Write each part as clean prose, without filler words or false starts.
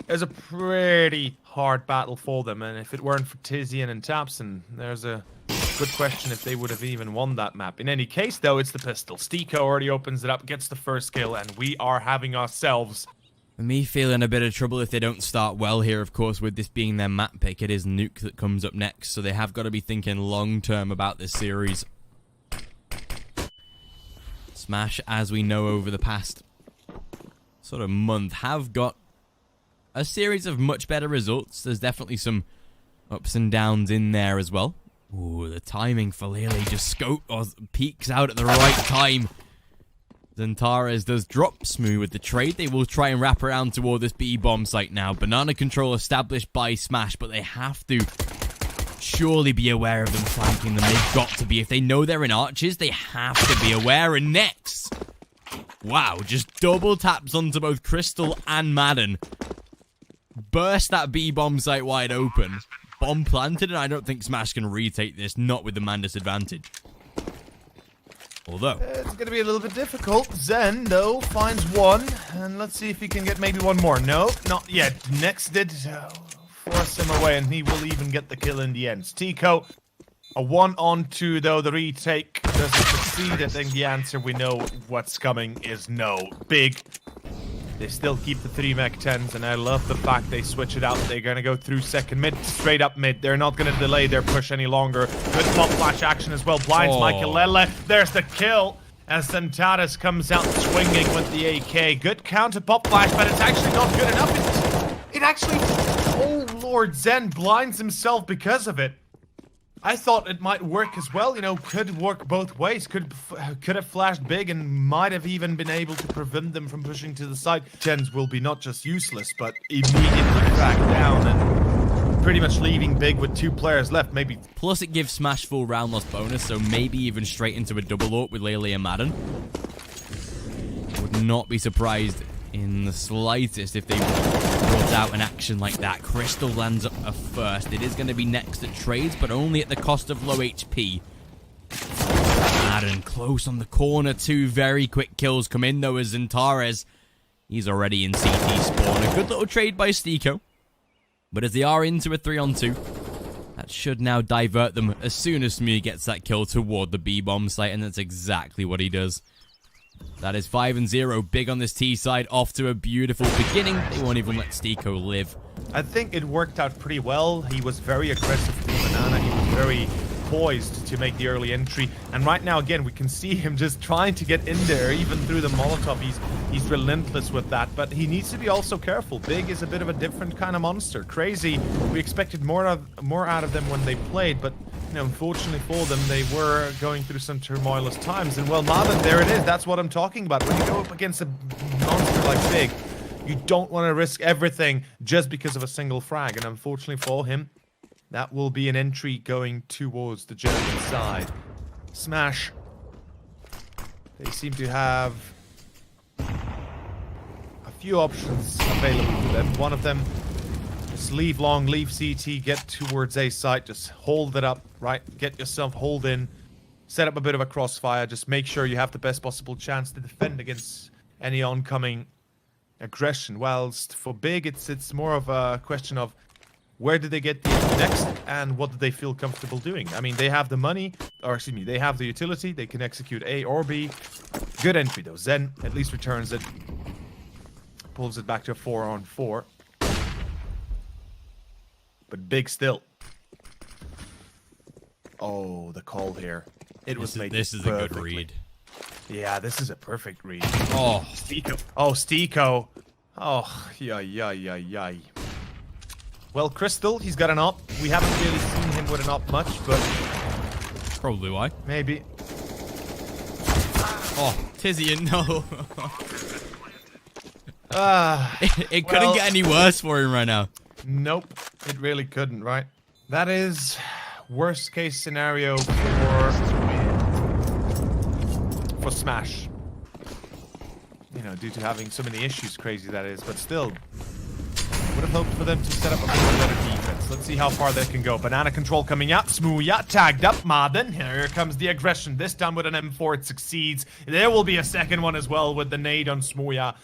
It's a pretty hard battle for them, and if it weren't for Tizian and Tabsen, there's a good question if they would have even won that map. In any case, though, it's the pistol. Styko already opens it up, gets the first kill, and we are having ourselves... Me feeling a bit of trouble if they don't start well here, of course, with this being their map pick. It is Nuke that comes up next, so they have got to be thinking long-term about this series. Smash, as we know over the past sort of month, have got a series of much better results. There's definitely some ups and downs in there as well. Ooh, the timing for Lele just peeks out at the right time. Xantares does drop Smooya with the trade. They will try and wrap around toward this B-bomb site now. Banana control established by Smash, but they have to surely be aware of them flanking them. They've got to be. If they know they're in arches, they have to be aware. And next, wow, just double taps onto both Krystal and Maden. Burst that B-bomb site wide open. Bomb planted, and I don't think Smash can retake this, not with the man disadvantage. Although it's going to be a little bit difficult. Zehn, though, finds one. And let's see if he can get maybe one more. No, not yet. Next did force him away, and he will even get the kill in the end. Styko, a 1-on-2, though. The retake doesn't succeed. I think the answer we know what's coming is no. Big. They still keep the 3-mech 10s, and I love the fact they switch it out. They're going to go through second mid, straight up mid. They're not going to delay their push any longer. Good pop flash action as well. Blinds maikelele. There's the kill as xantares comes out swinging with the AK. Good counter pop flash, but it's actually not good enough. It actually... Oh, Lord, Zehn blinds himself because of it. I thought it might work as well, you know, could work both ways, could have flashed big and might have even been able to prevent them from pushing to the side. Gens will be not just useless, but immediately cracked down and pretty much leaving big with 2 players left, maybe. Plus it gives Smash full round loss bonus, so maybe even straight into a double AWP with Lele and Maden. Would not be surprised in the slightest if they brought out an action like that. Krystal lands up first. It is going to be next at trades, but only at the cost of low HP. Maden close on the corner. 2 very quick kills come in, though, as Xantares, he's already in CT spawn. A good little trade by Styko. But as they are into a 3-on-2, that should now divert them as soon as Smooya gets that kill toward the B-bomb site, and that's exactly what he does. That is 5-0. Big on this T side, off to a beautiful beginning. They won't even let Styko live. I think it worked out pretty well. He was very aggressive with Banana. He was very poised to make the early entry. And right now, again, we can see him just trying to get in there, even through the Molotov. He's relentless with that, but he needs to be also careful. Big is a bit of a different kind of monster. Crazy. We expected more out of them when they played, but you know, unfortunately for them, they were going through some turmoilous times. And well, Maden, there it is. That's what I'm talking about. When you go up against a monster like Big, you don't want to risk everything just because of a single frag. And unfortunately for him, that will be an entry going towards the German side. Smash. They seem to have a few options available to them. One of them, just leave long, leave CT, get towards A site, just hold it up, right? Get yourself hold in, set up a bit of a crossfire, just make sure you have the best possible chance to defend against any oncoming aggression. Whilst for Big, it's more of a question of where did they get the next and what do they feel comfortable doing? I mean, they have the money, or excuse me, they have the utility. They can execute A or B. Good entry, though. Zehn at least returns it. Pulls it back to a 4-on-4. But Big still. Oh, the call here. This is a good read. Yeah, this is a perfect read. Oh, Styko. Oh, Styko. Oh, yay. Well, Krystal, he's got an op. We haven't really seen him with an op much, but... Probably why. Maybe. Oh, Tizian, no. It couldn't well, get any worse for him right now. Nope, it really couldn't, right? That is worst case scenario for Smash. You know, due to having so many issues, crazy that is, but still. Would have hoped for them to set up a bit better defense. Let's see how far they can go. Banana control coming out. Smooya tagged up. Maden. Here comes the aggression. This time with an M4, it succeeds. There will be a second one as well with the nade on Smooya.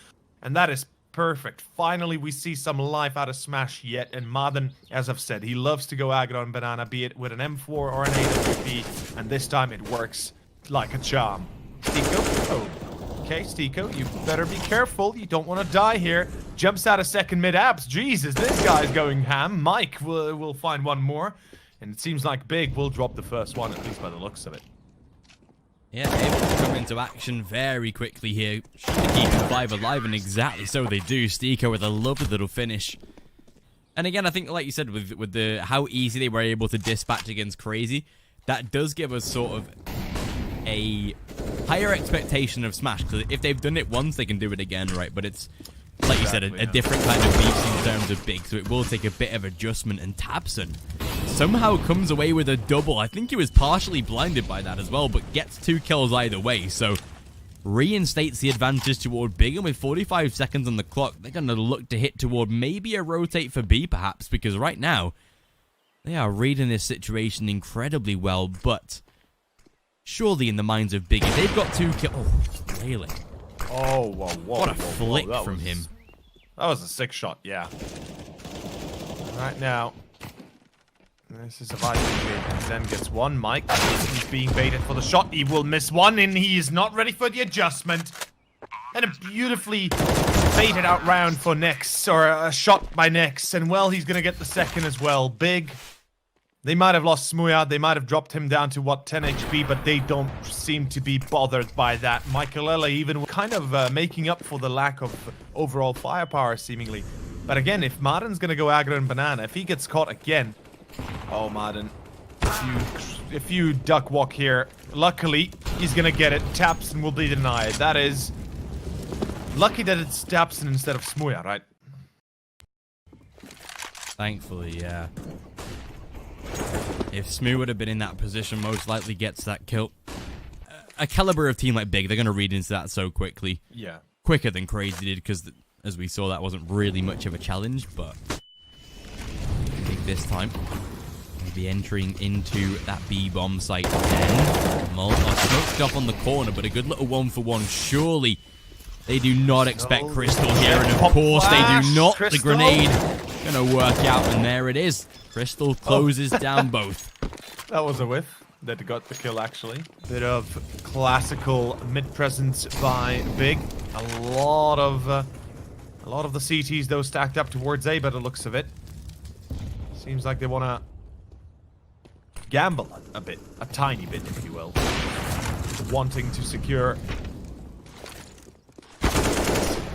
And that is Perfect. Finally, we see some life out of Smash yet. And Maden, as I've said, he loves to go aggro on Banana, be it with an M4 or an AWP. And this time it works like a charm. Styko. Oh. Okay, Styko, you better be careful. You don't want to die here. Jumps out of second mid-abs. Jesus, this guy's going ham. Mike will find one more. And it seems like Big will drop the first one, at least by the looks of it. Yeah, able to come into action very quickly here. Should keep the 5 alive, and exactly so they do. Styko with a lovely little finish. And again, I think, like you said, with the how easy they were able to dispatch against Crazy, that does give us sort of a higher expectation of Smash. Because if they've done it once, they can do it again, right? But it's, like you said, a different kind of beast in terms of Big, so it will take a bit of adjustment. And tabsen somehow comes away with a double. I think he was partially blinded by that as well, but gets 2 kills either way, so reinstates the advantage toward Big. And with 45 seconds on the clock, they're going to look to hit toward maybe a rotate for B, perhaps, because right now, they are reading this situation incredibly well, but surely in the minds of Big, if they've got 2 kills... Oh, really? Oh, whoa, whoa. What a flick from him. That was a sick shot, yeah. Right now, this is a Viking bait. Then gets one. Mike, he's being baited for the shot. He will miss one, and he is not ready for the adjustment. And a beautifully baited out round for Nex, or a shot by Nex. And, well, he's going to get the second as well. Big. They might have lost smooya. They might have dropped him down to, what, 10 HP, but they don't seem to be bothered by that. Maikelele even kind of making up for the lack of overall firepower, seemingly. But again, if Maden's going to go aggro and Banana, if he gets caught again... Oh, Maden. If you duck walk here, luckily, he's going to get it. Tabsen will be denied. That is... Lucky that it's tabsen instead of smooya, right? Thankfully, yeah. If Smooya would have been in that position, most likely gets that kill. A caliber of team like Big, they're going to read into that so quickly. Yeah. Quicker than Crazy did, because as we saw, that wasn't really much of a challenge, but I think this time we'll be entering into that B-bomb site again. Molotov smoked up on the corner, but a good little 1-for-1. Surely they do not expect Krystal here, and of course they do not. Krystal. The grenade going to work out, and there it is. Krystal closes down both. That was a whiff that got the kill, actually. Bit of classical mid-presence by Big. A lot of the CTs, though, stacked up towards A by the looks of it. Seems like they want to gamble a bit, a tiny bit, if you will. Wanting to secure...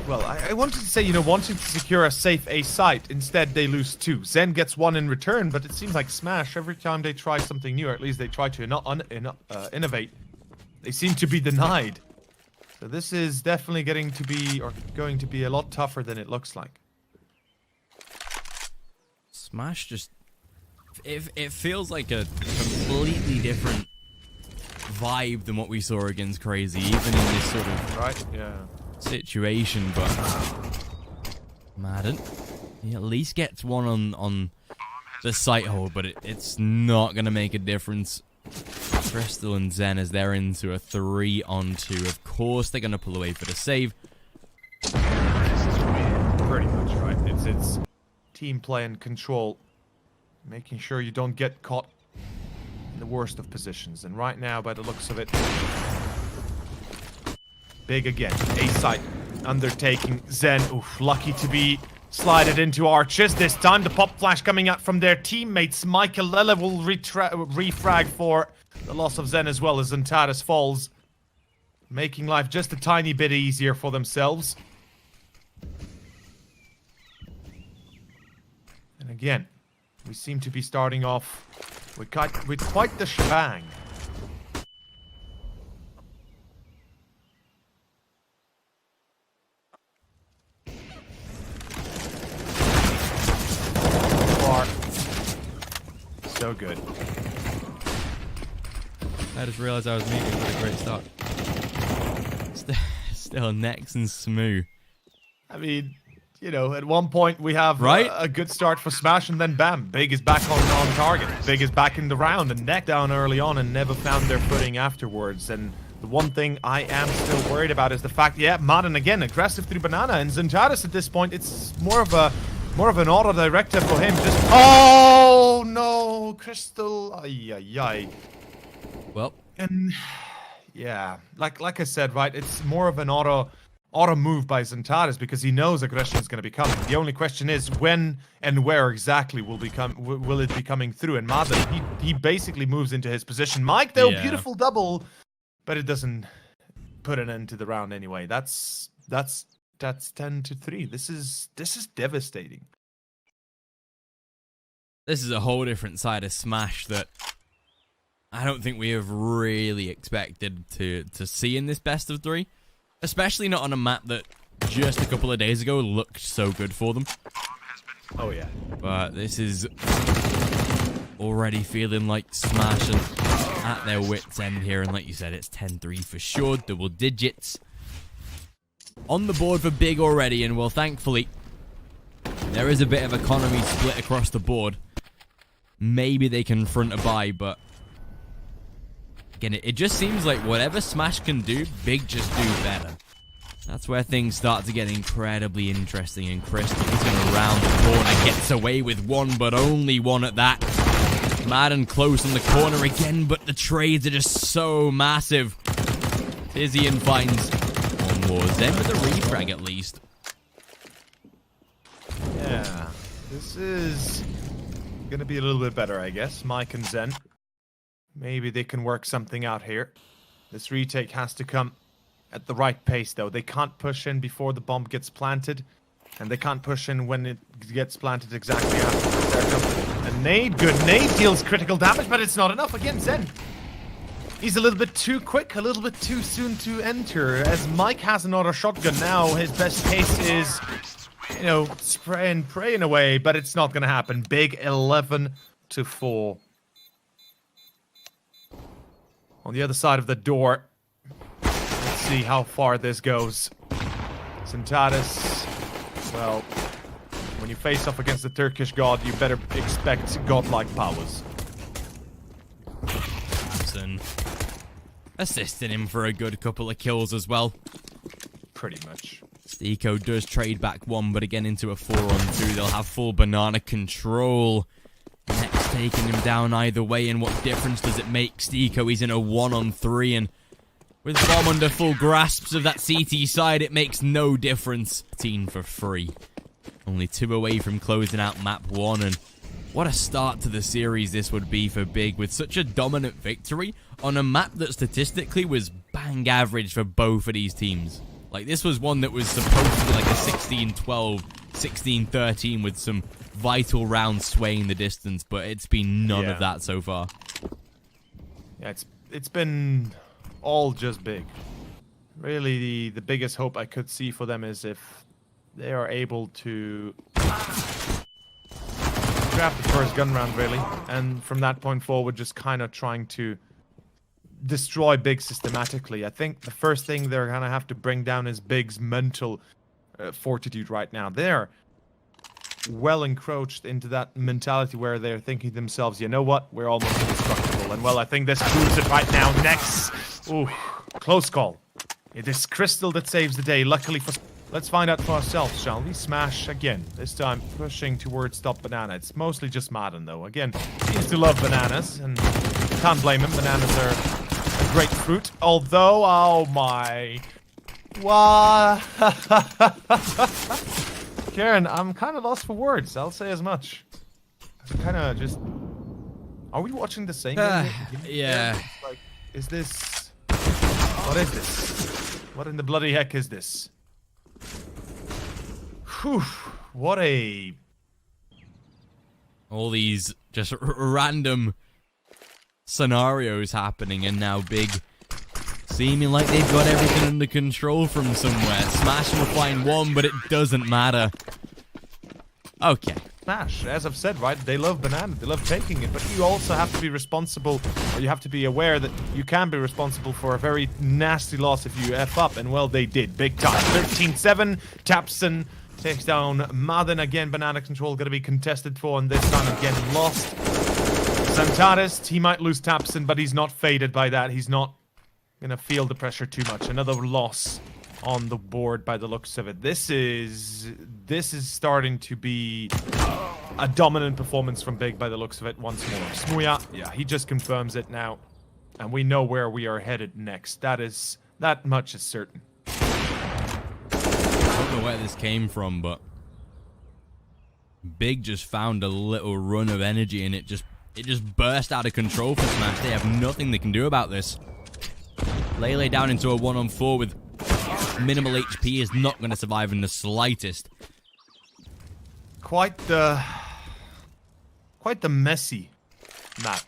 Well, I wanted to say, you know, wanting to secure a safe A site. Instead, they lose 2. Zehn gets 1 in return, but it seems like Smash, every time they try something new, or at least they try to innovate, they seem to be denied. So this is definitely going to be a lot tougher than it looks like. Smash just... It feels like a completely different vibe than what we saw against Crazy, even in this sort of... Right, yeah. Situation, but Maden, he at least gets one on the site hold, but it's not gonna make a difference. Krystal and Zehn, as they're into a 3-on-2, of course they're gonna pull away for the save. Pretty much right. It's team play and control, making sure you don't get caught in the worst of positions. And right now, by the looks of it, Big again. A site undertaking. Zehn, oof, lucky to be slided into arches. This time the pop flash coming out from their teammates. Maikelele will refrag for the loss of Zehn as well as xantares falls. Making life just a tiny bit easier for themselves. And again, we seem to be starting off with quite the shebang. So good. I just realized I was muted. What a great start. Still Nex and Smooth. I mean, you know, at one point we have a good start for Smash, and then bam, Big is back on target. Big is back in the round, and Nex down early on and never found their footing afterwards. And The one thing I am still worried about is the fact, yeah, maden again, aggressive through banana, and xantares at this point, it's more of an auto-director for him. Just, oh no, krystal, ay ay ay. Well, and yeah, like I said, right, it's more of an auto move by xantares because he knows aggression is going to be coming. The only question is when and where exactly will it be coming through. And maden, he basically moves into his position. Mike, though, beautiful double, but it doesn't put an end to the round anyway. That's 10-3. This is devastating. This is a whole different side of Smash that I don't think we have really expected to see in this best of 3. Especially not on a map that just a couple of days ago looked so good for them. Oh yeah. But this is already feeling like Smash and at their wits' end here. And like you said, it's 10-3 for sure. Double digits. On the board for Big already. And well, thankfully, there is a bit of economy split across the board. Maybe they can front a buy, but again, it just seems like whatever Smash can do, Big just do better. That's where things start to get incredibly interesting, and Krystal is going to round the corner, gets away with one, but only one at that. Maden close on the corner again, but the trades are just so massive. Tizian finds one more, Zehn with a refrag at least. Yeah, this is going to be a little bit better, I guess. Mike and Zehn. Maybe they can work something out here. This retake has to come at the right pace, though. They can't push in before the bomb gets planted, and they can't push in when it gets planted exactly after. There comes a nade. Good nade deals critical damage, but it's not enough. Again, Zehn. He's a little bit too quick, a little bit too soon to enter. As Mike has another shotgun now, his best case is, you know, spray and praying away, but it's not going to happen. Big 11-4. On the other side of the door, let's see how far this goes. xantares, well, when you face off against the Turkish god, you better expect godlike powers. Tabsen assisting him for a good couple of kills as well. Pretty much. Styko does trade back one, but again into a 4-on-2. They'll have full banana control. Next taking him down either way, and what difference does it make? Styko, he's in a 1-on-3, and with bomb under full grasps of that CT side, it makes no difference. 15 for free. Only 2 away from closing out map 1, and what a start to the series this would be for Big, with such a dominant victory on a map that statistically was bang average for both of these teams. Like, this was one that was supposed to be like a 16-12, 16-13 with some vital rounds swaying the distance, but it's been none of that so far. Yeah, it's been all just Big. Really, the biggest hope I could see for them is if they are able to grab the first gun round, really, and from that point forward, just kind of trying to destroy Big systematically. I think the first thing they're gonna have to bring down is Big's mental fortitude right now. They're well encroached into that mentality where they're thinking to themselves, you know what, we're almost indestructible. And well, I think this proves it right now. Next, ooh, close call. It is krystal that saves the day, luckily for... Let's find out for ourselves, shall we? Smash again, this time pushing towards top banana. It's mostly just maden, though. Again, seems to love bananas, and can't blame him. Bananas are a great fruit, although, oh my... What? Karen, I'm kind of lost for words. I'll say as much. I'm kind of just... Are we watching the same game? Yeah. Like, is this... What is this? What in the bloody heck is this? Whew. What a... All these just random scenarios happening, and now Big seeming like they've got everything under control from somewhere. Smash will find one, but it doesn't matter. Okay. Smash, as I've said, right, they love banana, they love taking it, but you also have to be responsible, or you have to be aware that you can be responsible for a very nasty loss if you F up, and well, they did, big time. 13-7, Tabsen takes down maden again, banana control gonna be contested for, and this time again lost. xantares, he might lose Tabsen, but he's not faded by that, he's not gonna feel the pressure too much. Another loss on the board by the looks of it. This is starting to be a dominant performance from Big by the looks of it once more. Smooya, yeah, he just confirms it now. And we know where we are headed next. That much is certain. I don't know where this came from, but Big just found a little run of energy and it just burst out of control for Smash. They have nothing they can do about this. Lele down into a 1-on-4 with minimal HP is not going to survive in the slightest. Quite the messy map.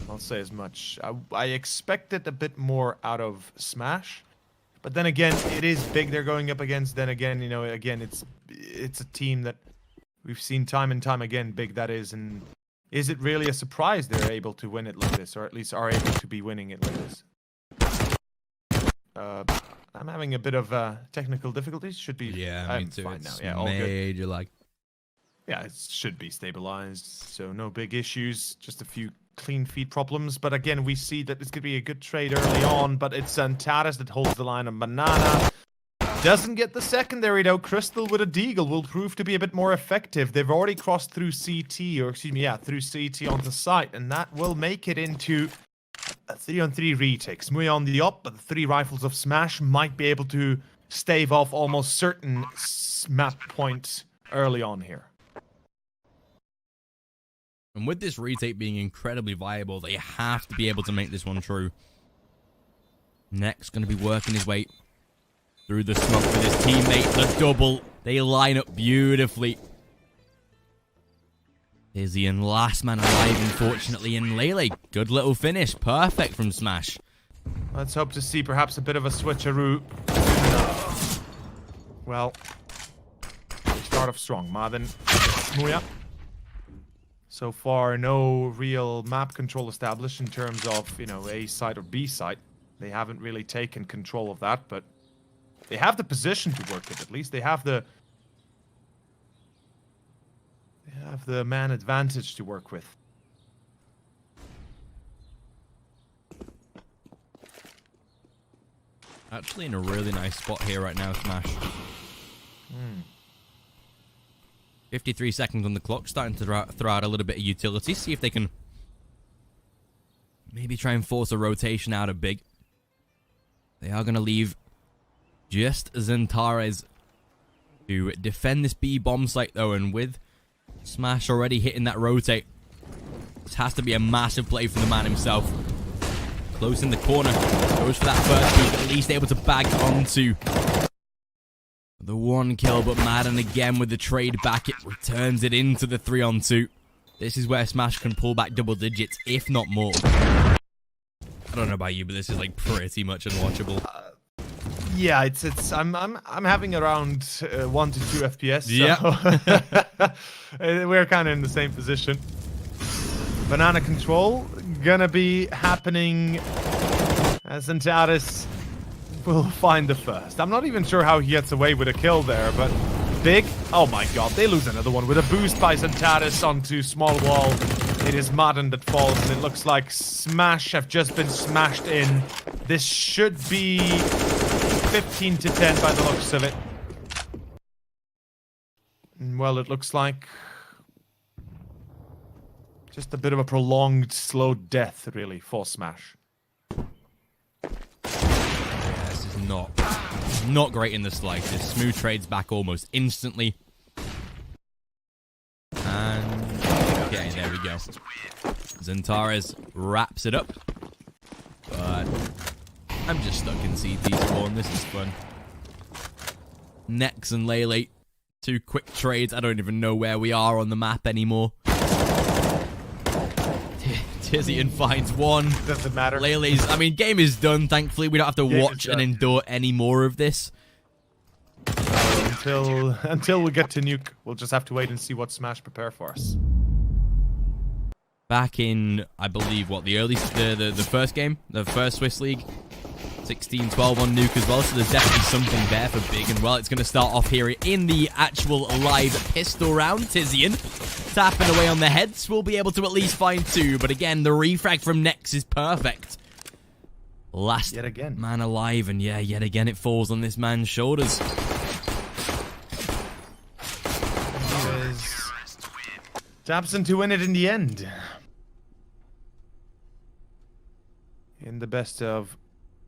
I'll say as much. I expected a bit more out of Smash, but then again, it is Big they're going up against. Then again, you know, again it's a team that we've seen time and time again. Big that is, and is it really a surprise they're able to win it like this, or at least are able to be winning it like this? I'm having a bit of technical difficulties. Should be. Yeah, I'm me too. fine It's now. Yeah, all good. major lag. Yeah, it should be stabilized, so no big issues. Just a few clean feed problems. But again, we see that it's going to be a good trade early on, but it's xantares that holds the line on banana. Doesn't get the secondary, though. Krystal with a deagle will prove to be a bit more effective. They've already crossed through CT, or excuse me, yeah, through CT onto site, and that will make it into a 3-on-3 retake. Smooya on the up, but the 3 rifles of Smash might be able to stave off almost certain map points early on here. And with this retake being incredibly viable, they have to be able to make this one true. Next, going to be working his way through the smoke with his teammate. The double. They line up beautifully. Tizian, last man alive, unfortunately. And Lele, good little finish. Perfect from Smash. Let's hope to see perhaps a bit of a switcheroo. Well, we start off strong. Maden, Smooya. So far, no real map control established in terms of, you know, A site or B site. They haven't really taken control of that, but they have the position to work with. At least they have the man advantage to work with. Actually in a really nice spot here right now, Smash. 53 seconds on the clock, starting to throw out a little bit of utility. See if they can maybe try and force a rotation out of Big. They are going to leave just xantares to defend this B bomb site, though. And with Smash already hitting that rotate, this has to be a massive play from the man himself. Close in the corner. Goes for that first peek, at least able to bag onto the 1 kill, but Maden again with the trade back. It returns it into the 3-on-2. This is where Smash can pull back double digits, if not more. I don't know about you, but this is like pretty much unwatchable. Yeah, it's I'm having around 1 to 2 FPS. So Yeah. we're kind of in the same position. Banana control gonna be happening as xantares will find the first. I'm not even sure how he gets away with a kill there, but Big. Oh my god, they lose another one with a boost by xantares onto small wall. It is Maden that falls, and it looks like Smash have just been smashed in. This should be 15 to 10 by the looks of it. Well, it looks like just a bit of a prolonged, slow death, really, for Smash. Yeah, this is not great in the slightest. Smooth trades back almost instantly. And okay, there we go. xantares wraps it up. But I'm just stuck in CT spawn. This is fun. Nex and Lele. 2 quick trades. I don't even know where we are on the map anymore. Tizian finds 1. Doesn't matter. Lele's, I mean, game is done. Thankfully, we don't have to watch and endure any more of this. Until we get to nuke, we'll just have to wait and see what Smash prepare for us. Back in, I believe, what, the first game, the first Swiss League, 16-12 on nuke as well, so there's definitely something there for Big. And well, it's going to start off here in the actual live pistol round. Tizian tapping away on the heads. We'll be able to at least find 2, but again, the refrag from Nex is perfect. Last Yet again. man alive, and yeah, yet again it falls on this man's shoulders. Tabsen to win it in the end. In the best of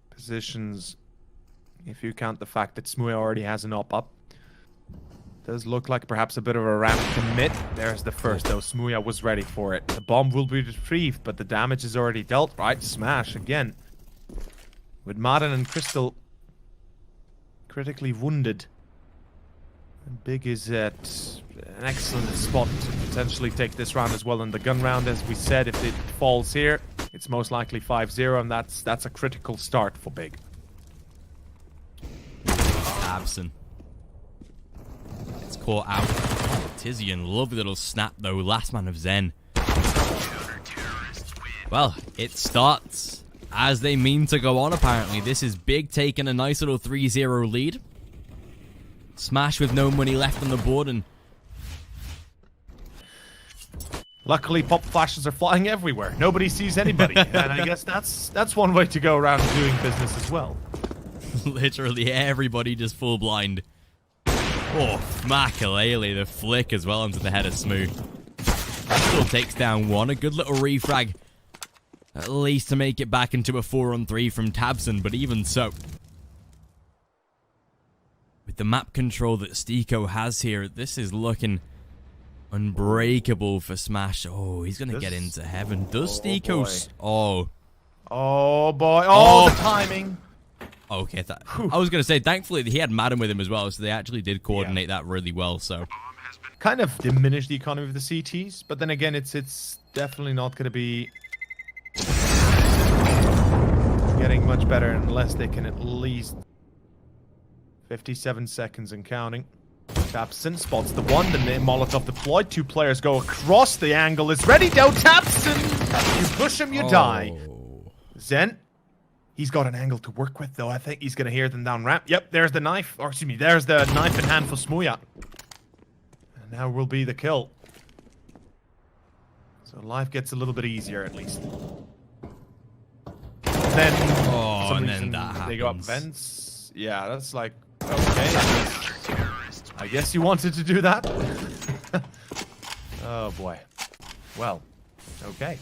positions, if you count the fact that smooya already has an up. Does look like perhaps a bit of a ramp commit. There's the first, though. Smooya was ready for it. The bomb will be retrieved, but the damage is already dealt. Right, smash again. With Maden and Krystal critically wounded. And Big is at an excellent spot to potentially take this round as well. In the gun round, as we said, if it falls here, it's most likely 5-0, and that's a critical start for Big. Tabsen. It's caught out. Tizian, lovely little snap though. Last man of Zehn. Well, it starts as they mean to go on apparently. This is Big taking a nice little 3-0 lead. Smash with no money left on the board, and luckily pop flashes are flying everywhere. Nobody sees anybody. And I guess that's one way to go around doing business as well. literally everybody just full blind. Oh, maikelele, the flick as well onto the head of Smooth. Still takes down one. A good little refrag. At least to make it back into a 4-on-3 from Tabsen, but even so. With the map control that Styko has here, this is looking unbreakable for Smash. Oh, he's going to get into heaven. Does Styko... Oh. Oh, boy. Oh, the timing. Okay, I was going to say, thankfully, he had Maden with him as well, so they actually did coordinate that really well, so... Kind of diminish the economy of the CTs, but then again, it's definitely not going to be getting much better unless they can at least 57 seconds and counting. Tabsen spots the one, the Molotov deployed. Two players go across. The angle is ready. Down Tabsen. You push him, you die. Zehn. He's got an angle to work with, though. I think he's going to hear them down ramp. Yep, there's the knife. Or excuse me, there's the knife in hand for smooya. And now will be the kill. So life gets a little bit easier, at least. Then, and then that happens. They go up vents. Yeah, that's like, okay. I guess you wanted to do that. Oh boy. Well, okay.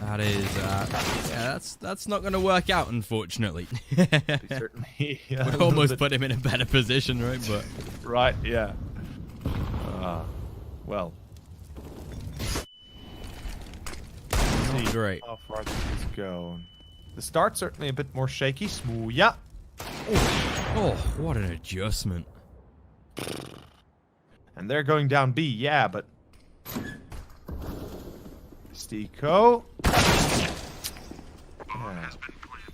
That is, yeah, that's not going to work out, unfortunately. Certainly. We almost put him in a better position, right? But right, yeah. Well. Great. How far does this go? The start certainly a bit more shaky. Smooya. Oh, what an adjustment. And they're going down B, yeah, but Styko. Yeah.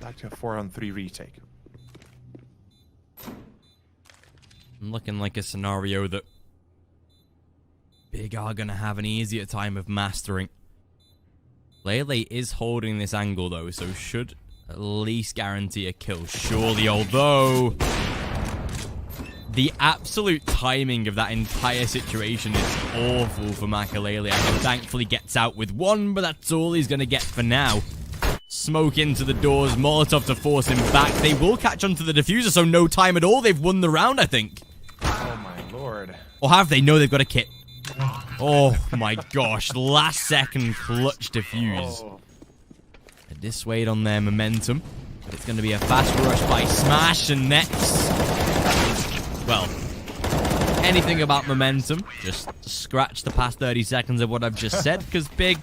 Back to a 4-on-3 retake. Looking like a scenario that Big are going to have an easier time of mastering. Lele is holding this angle, though, so should at least guarantee a kill, surely, although the absolute timing of that entire situation is awful for maikelele. And thankfully gets out with one, but that's all he's going to get for now. Smoke into the doors, Molotov to force him back. They will catch onto the diffuser, so no time at all. They've won the round, I think. Oh, my lord. Or have they? No, they've got a kit. Oh my gosh, last second clutch defuse. A dissuade on their momentum, but it's going to be a fast rush by Smash, and next, well, anything about momentum, just scratch the past 30 seconds of what I've just said, because Big,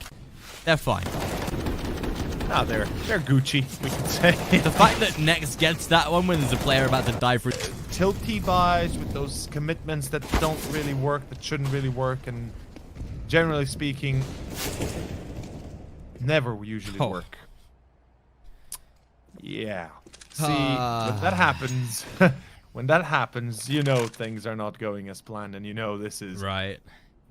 they're fine. Ah, they're Gucci, we can say. The fact that Next gets that one when there's a player about to die for tilty buys with those commitments that don't really work, that shouldn't really work, and generally speaking, never usually work. Yeah. See, when that happens, you know things are not going as planned, and you know this is right.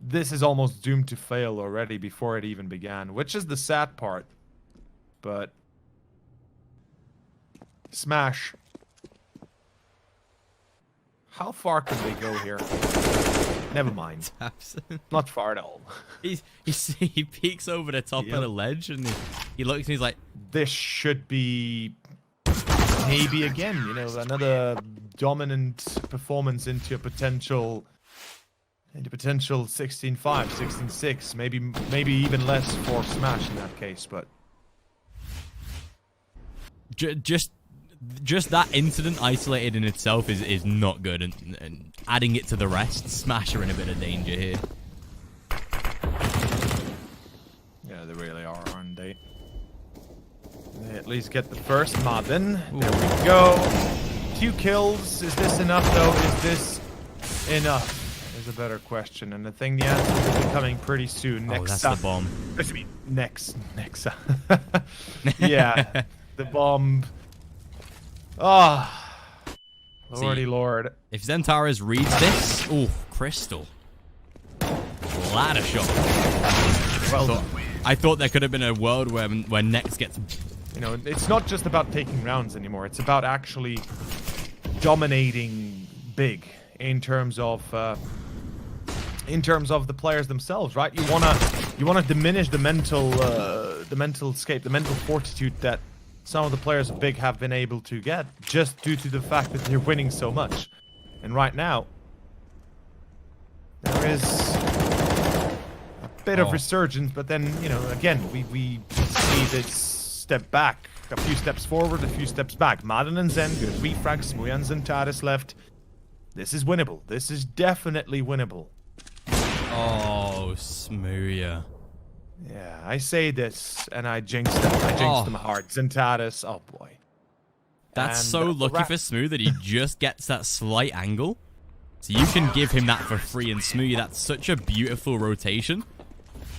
This is almost doomed to fail already before it even began, which is the sad part. But Smash. How far could they go here? Never mind. Tabsen. Not far at all. He peeks over the top of the ledge and he looks and he's like, this should be maybe again, you know, another dominant performance into a potential 16-5, 16-6, maybe even less for Smash in that case, but just that incident isolated in itself is not good, and adding it to the rest, Smash are in a bit of danger here. Yeah, they really are, aren't they? They at least get the first maden. There we go. 2 kills. Is this enough, though? Is this enough? Is a better question. And I think the answer will be coming pretty soon. That's the bomb. Next. Yeah, the bomb. Ah, Lordy Lord. If xantares reads this, ooh, krystal. Ladder shot. Well, I thought there could have been a world where Nex gets. You know, it's not just about taking rounds anymore. It's about actually dominating big in terms of the players themselves, right? You wanna diminish the mental escape, the mental fortitude that some of the players of big have been able to get just due to the fact that they're winning so much. And right now, there is a bit of resurgence, but then, you know, again, we see this step back, a few steps forward, a few steps back. Maden and Zehn, good refrags, smooya and xantares left. This is winnable. This is definitely winnable. Oh, smooya. Yeah, I say this, and I jinxed them. I jinxed them hard. Xantares, oh boy. That's so lucky for Smooth that he just gets that slight angle. So you can give him that for free, and Smooya, that's such a beautiful rotation.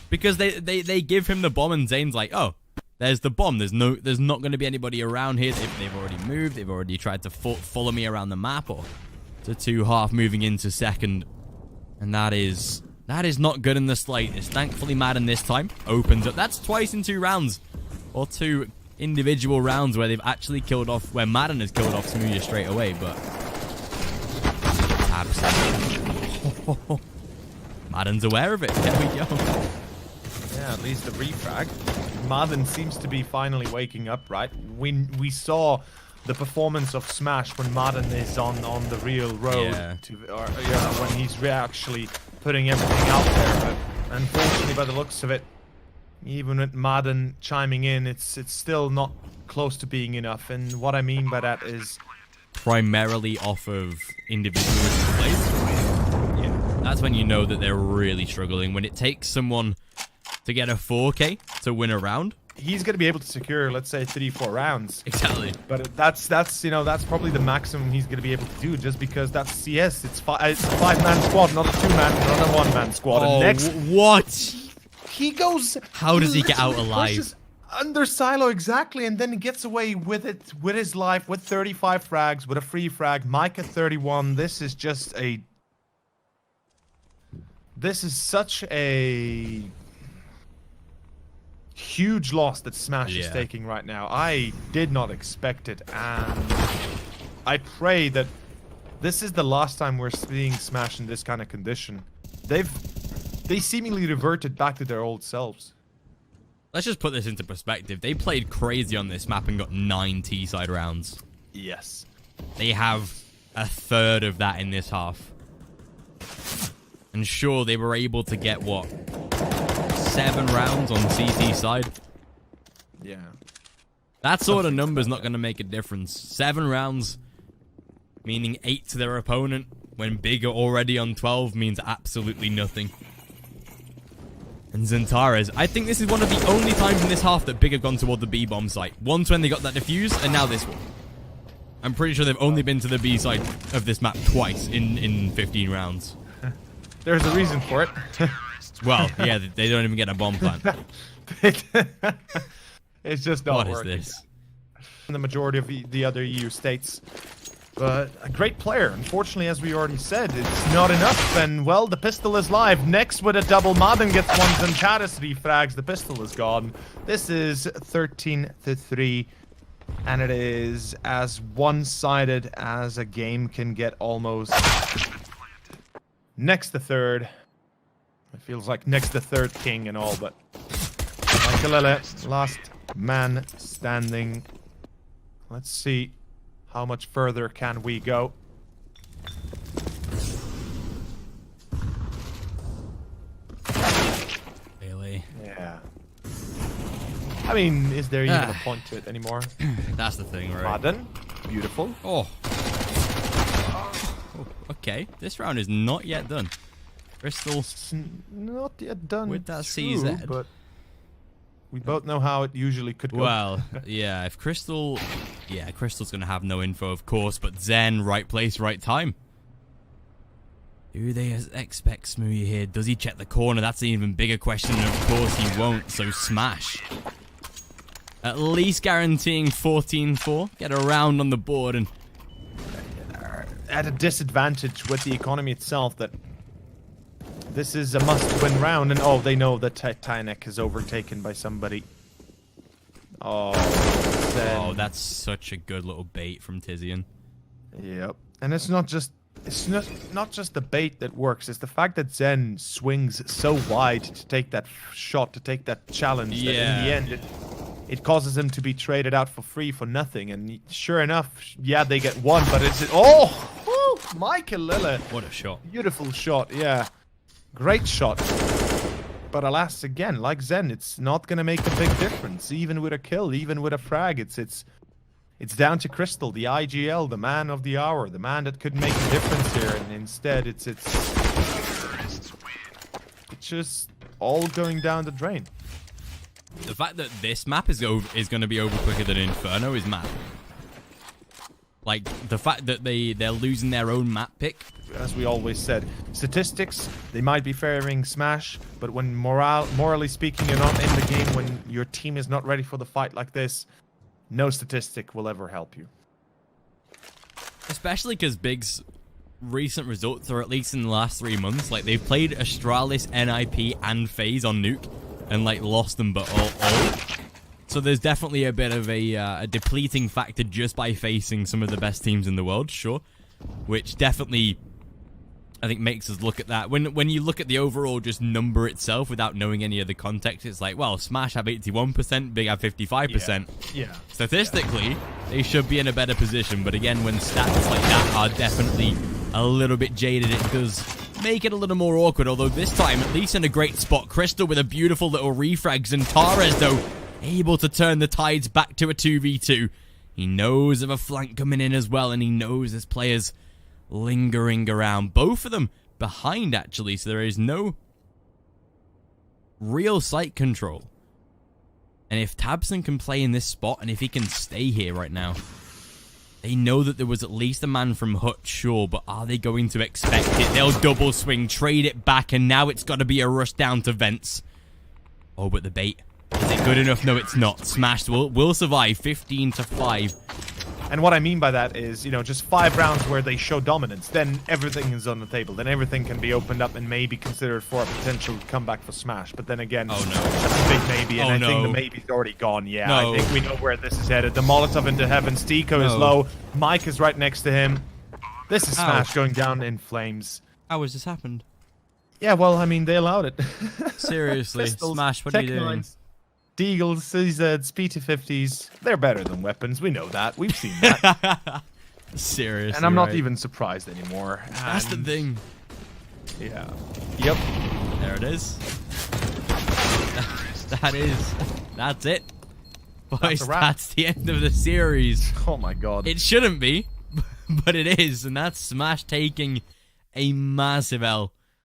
Because they give him the bomb, and Zane's like, oh, there's the bomb. There's not going to be anybody around here. They've already moved. They've already tried to follow me around the map, or to 2-half moving into second. And that is not good in the slightest. Thankfully, Maden this time opens up. That's twice in 2 rounds. Or 2 individual rounds where they've actually killed off, where Maden has killed off Smooya straight away, but absolutely. Maden's aware of it. There we go. Yeah, at least the refrag. Maden seems to be finally waking up, right? We saw the performance of Smash when Maden is on the real road when he's actually putting everything out there, but unfortunately, by the looks of it, even with Maden chiming in, it's still not close to being enough. And what I mean by that is primarily off of individual plays. Yeah, that's when you know that they're really struggling. When it takes someone to get a 4K to win a round, he's going to be able to secure, let's say, 3-4 rounds. Exactly. But that's probably the maximum he's going to be able to do, just because that's CS. It's a 5-man squad, not a 2-man, not a 1-man squad. Oh, and next, what? He goes. How does he get out alive? Under silo, exactly, and then he gets away with it, with his life, with 35 frags, with a free frag. Mike at 31. This is just a. This is such a huge loss that Smash is taking right now. I did not expect it, and I pray that this is the last time we're seeing Smash in this kind of condition. They seemingly reverted back to their old selves. Let's just put this into perspective. They played crazy on this map and got 9 T-side rounds. Yes. They have a third of that in this half. And sure, they were able to get, what, 7 rounds on CT side? Yeah. That sort of number's not going to make a difference. 7 rounds, meaning 8 to their opponent, when Big are already on 12, means absolutely nothing. And xantares, I think this is one of the only times in this half that Big have gone toward the B-bomb site. Once when they got that defuse, and now this one. I'm pretty sure they've only been to the B side of this map twice in 15 rounds. There's a reason for it. Well, yeah, they don't even get a bomb plant. It's just not working. What is this? In the majority of the other EU states. But a great player. Unfortunately, as we already said, it's not enough. And, well, the pistol is live. Next with a double. Maden gets one. xantares refrags. The pistol is gone. This is 13-3. And it is as one-sided as a game can get almost. next to third. It feels like next to third king and all, but maikelele, last man standing. Let's see how much further can we go. Really? Yeah. I mean, is there even a point to it anymore? That's the thing, right? Maden, beautiful. Oh. Okay, this round is not yet done. Krystal, It's not yet done with that true, CZ. but we both know how it usually could go. Well, yeah, if Krystal... Yeah, Krystal's going to have no info, of course, but Zehn, right place, right time. Do they expect Smooya here? Does he check the corner? That's an even bigger question, and of course he won't, so smash. At least guaranteeing 14-4. Get a round on the board, and... At a disadvantage with the economy itself, that this is a must-win round, and oh, they know that Titanic is overtaken by somebody. Oh, then... Oh, that's such a good little bait from Tizian. Yep, and it's not just the bait that works. It's the fact that Zehn swings so wide to take that shot, to take that challenge. Yeah. That in the end, it causes him to be traded out for free for nothing. And sure enough, yeah, they get one, but it's maikelele. What a shot. Beautiful shot, yeah. Great shot. But alas, again, like Zehn, it's not going to make a big difference. Even with a kill, even with a frag, it's down to Krystal, the IGL, the man of the hour, the man that could make a difference here. And instead, it's just all going down the drain. The fact that this map is going to be over quicker than Inferno is mad. Like, the fact that they're losing their own map pick. As we always said, statistics, they might be favoring Smash, but when morally speaking, you're not in the game, when your team is not ready for the fight like this, no statistic will ever help you. Especially because Big's recent results, or at least in the last 3 months, like, they've played Astralis, NIP, and Faze on Nuke, and, like, lost them, but all. So there's definitely a bit of a depleting factor just by facing some of the best teams in the world, sure. Which definitely, I think, makes us look at that. When you look at the overall just number itself without knowing any of the context, it's like, well, Smash have 81%, Big have 55%. Yeah. Statistically, they should be in a better position. But again, when stats like that are definitely a little bit jaded, it does make it a little more awkward. Although this time, at least in a great spot, Krystal with a beautiful little refrag. xantares, though, able to turn the tides back to a 2v2. He knows of a flank coming in as well, and he knows there's players lingering around. Both of them behind, actually, so there is no real sight control. And if tabsen can play in this spot, and if he can stay here right now, they know that there was at least a man from Hut, sure, but are they going to expect it? They'll double swing, trade it back, and now it's got to be a rush down to vents. Oh, but the bait. Is it good enough? No, it's not. Smashed will survive 15-5. And what I mean by that is, you know, just 5 rounds where they show dominance, then everything is on the table. Then everything can be opened up and maybe considered for a potential comeback for Smash. But then again, oh no, that's a big maybe, and I think the maybe's already gone. Yeah, no. I think we know where this is headed. The Molotov into heaven. Styko is low. Mike is right next to him. This is Smash going down in flames. How has this happened? Yeah, well, I mean, they allowed it. Seriously, Smash, what are you doing? Deagles, CZs, P250s, they're better than weapons. We know that. We've seen that. Seriously. And I'm not even surprised anymore. That's the thing. Yeah. Yep. There it is. That's it. Boys, that's the end of the series. Oh my god. It shouldn't be, but it is. And that's Smash taking a massive L.